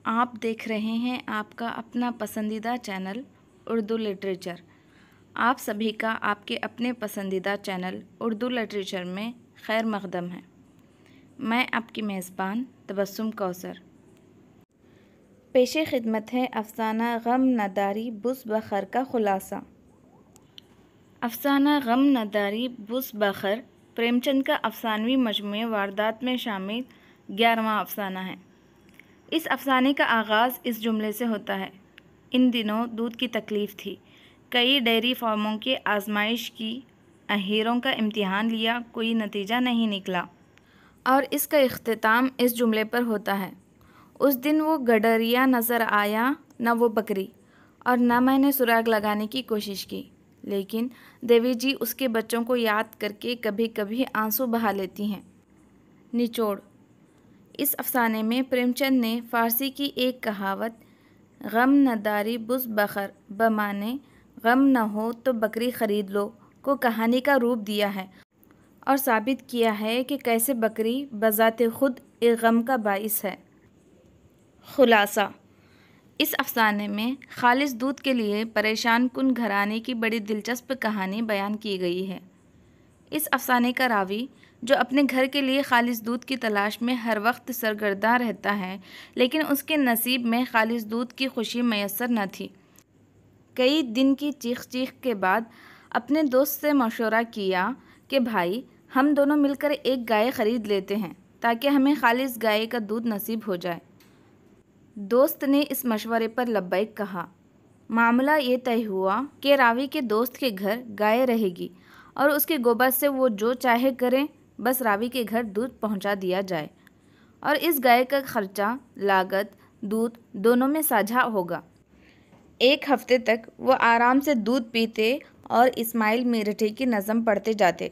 آپ دیکھ رہے ہیں آپ کا اپنا پسندیدہ چینل اردو لٹریچر۔ آپ سبھی کا آپ کے اپنے پسندیدہ چینل اردو لٹریچر میں خیر مقدم ہے۔ میں آپ کی میزبان تبسم کوثر۔ پیش خدمت ہے افسانہ غم نداری بز بخر کا خلاصہ۔ افسانہ غم نداری بز بخر پریم چند کا افسانوی مجموعے واردات میں شامل 11واں افسانہ ہے۔ اس افسانے کا آغاز اس جملے سے ہوتا ہے: ان دنوں دودھ کی تکلیف تھی، کئی ڈیری فارموں کی آزمائش کی، اہیروں کا امتحان لیا، کوئی نتیجہ نہیں نکلا۔ اور اس کا اختتام اس جملے پر ہوتا ہے: اس دن وہ گڈریا نظر آیا، نہ وہ بکری، اور نہ میں نے سراغ لگانے کی کوشش کی، لیکن دیوی جی اس کے بچوں کو یاد کر کے کبھی کبھی آنسو بہا لیتی ہیں۔ نچوڑ: اس افسانے میں پریم چند نے فارسی کی ایک کہاوت غم نداری بز بخر بمعنی غم نہ ہو تو بکری خرید لو کو کہانی کا روپ دیا ہے اور ثابت کیا ہے کہ کیسے بکری بذات خود ایک غم کا باعث ہے۔ خلاصہ: اس افسانے میں خالص دودھ کے لیے پریشان کن گھرانے کی بڑی دلچسپ کہانی بیان کی گئی ہے۔ اس افسانے کا راوی جو اپنے گھر کے لیے خالص دودھ کی تلاش میں ہر وقت سرگرداں رہتا ہے، لیکن اس کے نصیب میں خالص دودھ کی خوشی میسر نہ تھی۔ کئی دن کی چیخ چیخ کے بعد اپنے دوست سے مشورہ کیا کہ بھائی، ہم دونوں مل کر ایک گائے خرید لیتے ہیں تاکہ ہمیں خالص گائے کا دودھ نصیب ہو جائے۔ دوست نے اس مشورے پر لبیک کہا۔ معاملہ یہ طے ہوا کہ راوی کے دوست کے گھر گائے رہے گی اور اس کے گوبر سے وہ جو چاہے کریں، بس راوی کے گھر دودھ پہنچا دیا جائے، اور اس گائے کا خرچہ، لاگت، دودھ دونوں میں ساجھا ہوگا۔ ایک ہفتے تک وہ آرام سے دودھ پیتے اور اسماعیل میرٹھی کی نظم پڑھتے جاتے: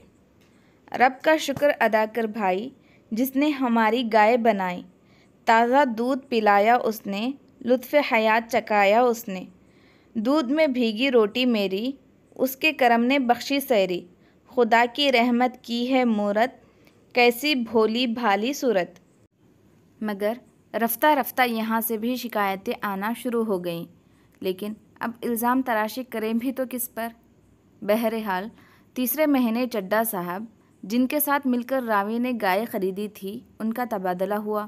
رب کا شکر ادا کر بھائی، جس نے ہماری گائے بنائی، تازہ دودھ پلایا اس نے، لطف حیات چکھایا اس نے، دودھ میں بھیگی روٹی میری، اس کے کرم نے بخشی سیری، خدا کی رحمت کی ہے مورت، کیسی بھولی بھالی صورت۔ مگر رفتہ رفتہ یہاں سے بھی شکایتیں آنا شروع ہو گئیں، لیکن اب الزام تراشی کریں بھی تو کس پر؟ بہرحال تیسرے مہینے چڈھا صاحب، جن کے ساتھ مل کر راوی نے گائے خریدی تھی، ان کا تبادلہ ہوا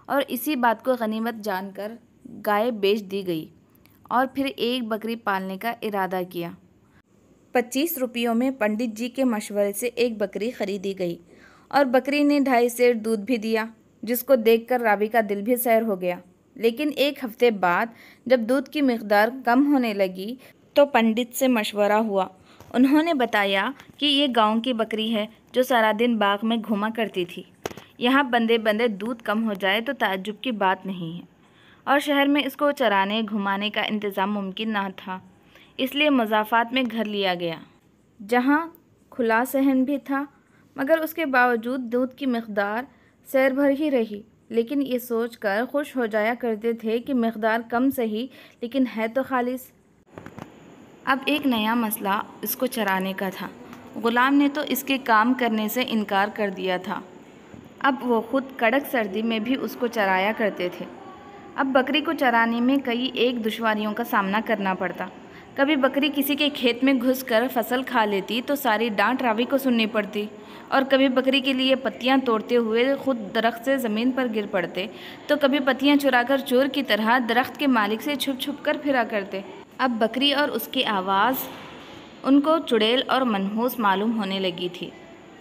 اور اسی بات کو غنیمت جان کر گائے بیچ دی گئی اور پھر ایک بکری پالنے کا ارادہ کیا۔ 25 روپیوں میں پنڈت جی کے مشورے سے ایک بکری خریدی گئی اور بکری نے 2.5 سیر دودھ بھی دیا، جس کو دیکھ کر راوی کا دل بھی سیر ہو گیا۔ لیکن ایک ہفتے بعد جب دودھ کی مقدار کم ہونے لگی تو پنڈت سے مشورہ ہوا۔ انہوں نے بتایا کہ یہ گاؤں کی بکری ہے جو سارا دن باغ میں گھوما کرتی تھی، یہاں بندے بندے دودھ کم ہو جائے تو تعجب کی بات نہیں ہے، اور شہر میں اس کو چرانے گھمانے کا انتظام ممکن نہ تھا، اس لیے مضافات میں گھر لیا گیا، جہاں کھلا صحن بھی تھا، مگر اس کے باوجود دودھ کی مقدار سیر بھر ہی رہی۔ لیکن یہ سوچ کر خوش ہو جایا کرتے تھے کہ مقدار کم سہی لیکن ہے تو خالص۔ اب ایک نیا مسئلہ اس کو چرانے کا تھا۔ غلام نے تو اس کے کام کرنے سے انکار کر دیا تھا، اب وہ خود کڑک سردی میں بھی اس کو چرایا کرتے تھے۔ اب بکری کو چرانے میں کئی ایک دشواریوں کا سامنا کرنا پڑتا۔ کبھی بکری کسی کے کھیت میں گھس کر فصل کھا لیتی تو ساری ڈانٹ راوی کو سننی پڑتی، اور کبھی بکری کے لیے پتیاں توڑتے ہوئے خود درخت سے زمین پر گر پڑتے، تو کبھی پتیاں چرا کر چور کی طرح درخت کے مالک سے چھپ چھپ کر پھرا کرتے۔ اب بکری اور اس کی آواز ان کو چڑیل اور منحوس معلوم ہونے لگی تھی۔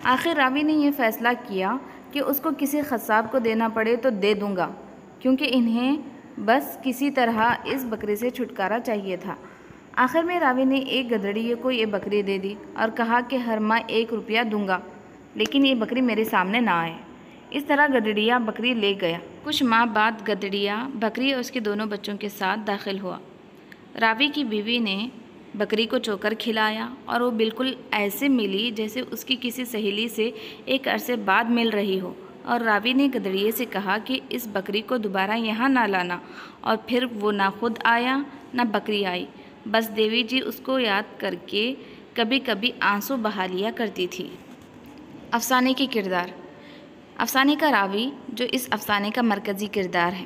آخر راوی نے یہ فیصلہ کیا کہ اس کو کسی قصاب کو دینا پڑے تو دے دوں گا، کیونکہ انہیں بس کسی طرح اس بکری سے چھٹکارا چاہیے تھا۔ آخر میں راوی نے ایک گدڑیے کو یہ بکری دے دی اور کہا کہ ہر ماہ 1 روپیہ دوں گا، لیکن یہ بکری میرے سامنے نہ آئے۔ اس طرح گدڑیا بکری لے گیا۔ کچھ ماہ بعد گدڑیا بکری اور اس کے دونوں بچوں کے ساتھ داخل ہوا۔ راوی کی بیوی نے بکری کو چوکر کھلایا اور وہ بالکل ایسے ملی جیسے اس کی کسی سہیلی سے ایک عرصے بعد مل رہی ہو، اور راوی نے گدڑیے سے کہا کہ اس بکری کو دوبارہ یہاں نہ لانا، اور پھر وہ نہ خود آیا نہ بکری آئی، بس دیوی جی اس کو یاد کر کے کبھی کبھی آنسو بہا لیا کرتی تھی۔ افسانے کے کردار۔ افسانے کا راوی جو اس افسانے کا مرکزی کردار ہے،